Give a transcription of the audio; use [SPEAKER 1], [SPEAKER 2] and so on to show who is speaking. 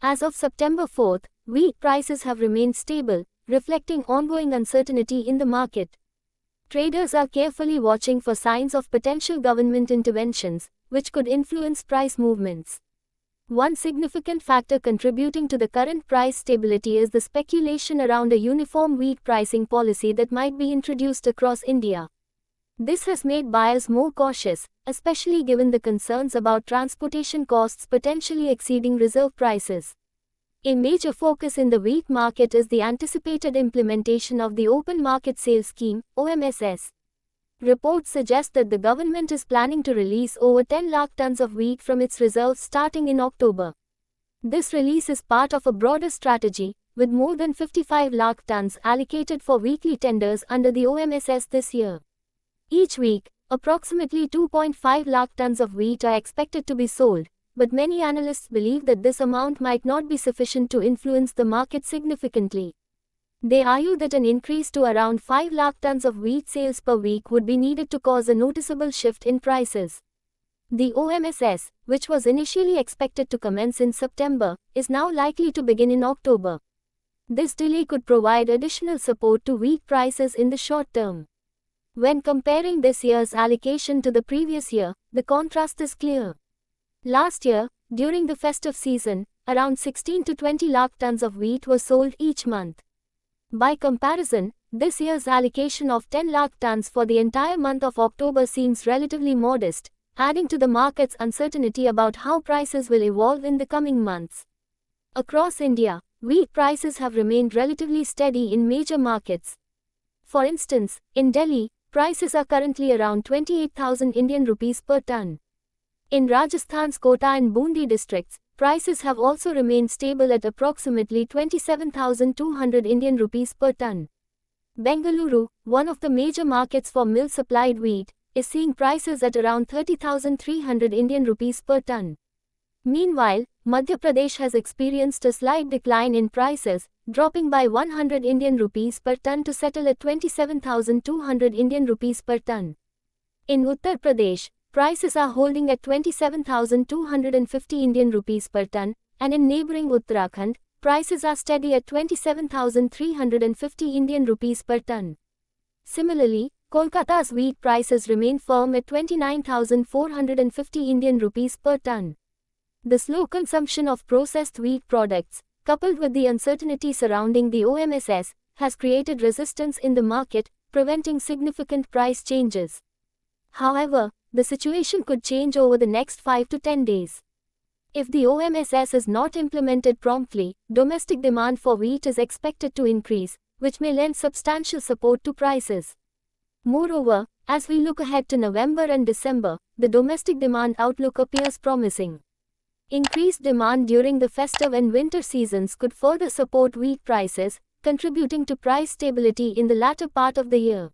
[SPEAKER 1] As of September 4th, wheat prices have remained stable, reflecting ongoing uncertainty in the market. Traders are carefully watching for signs of potential government interventions, which could influence price movements. One significant factor contributing to the current price stability is the speculation around a uniform wheat pricing policy that might be introduced across India. This has made buyers more cautious, especially given the concerns about transportation costs potentially exceeding reserve prices. A major focus in the wheat market is the anticipated implementation of the Open Market Sales Scheme, OMSS. Reports suggest that the government is planning to release over 10 lakh tons of wheat from its reserves starting in October. This release is part of a broader strategy, with more than 55 lakh tons allocated for weekly tenders under the OMSS this year. Each week, approximately 2.5 lakh tons of wheat are expected to be sold, but many analysts believe that this amount might not be sufficient to influence the market significantly. They argue that an increase to around 5 lakh tons of wheat sales per week would be needed to cause a noticeable shift in prices. The OMSS, which was initially expected to commence in September, is now likely to begin in October. This delay could provide additional support to wheat prices in the short term. When comparing this year's allocation to the previous year, the contrast is clear. Last year, during the festive season, around 16 to 20 lakh tons of wheat was sold each month. By comparison, this year's allocation of 10 lakh tons for the entire month of October seems relatively modest, adding to the market's uncertainty about how prices will evolve in the coming months. Across India, wheat prices have remained relatively steady in major markets. For instance, in Delhi, prices are currently around 28,000 Indian rupees per ton. In Rajasthan's Kota and Bundi districts, prices have also remained stable at approximately 27,200 Indian rupees per ton. Bengaluru, one of the major markets for mill-supplied wheat, is seeing prices at around 30,300 Indian rupees per ton. Meanwhile, Madhya Pradesh has experienced a slight decline in prices, dropping by 100 Indian rupees per ton to settle at 27,200 Indian rupees per ton. In Uttar Pradesh, prices are holding at 27,250 Indian rupees per ton, and in neighboring Uttarakhand, prices are steady at 27,350 Indian rupees per ton. Similarly, Kolkata's wheat prices remain firm at 29,450 Indian rupees per ton. The slow consumption of processed wheat products, coupled with the uncertainty surrounding the OMSS, has created resistance in the market, preventing significant price changes. However, the situation could change over the next 5 to 10 days. If the OMSS is not implemented promptly, domestic demand for wheat is expected to increase, which may lend substantial support to prices. Moreover, as we look ahead to November and December, the domestic demand outlook appears promising. Increased demand during the festive and winter seasons could further support wheat prices, contributing to price stability in the latter part of the year.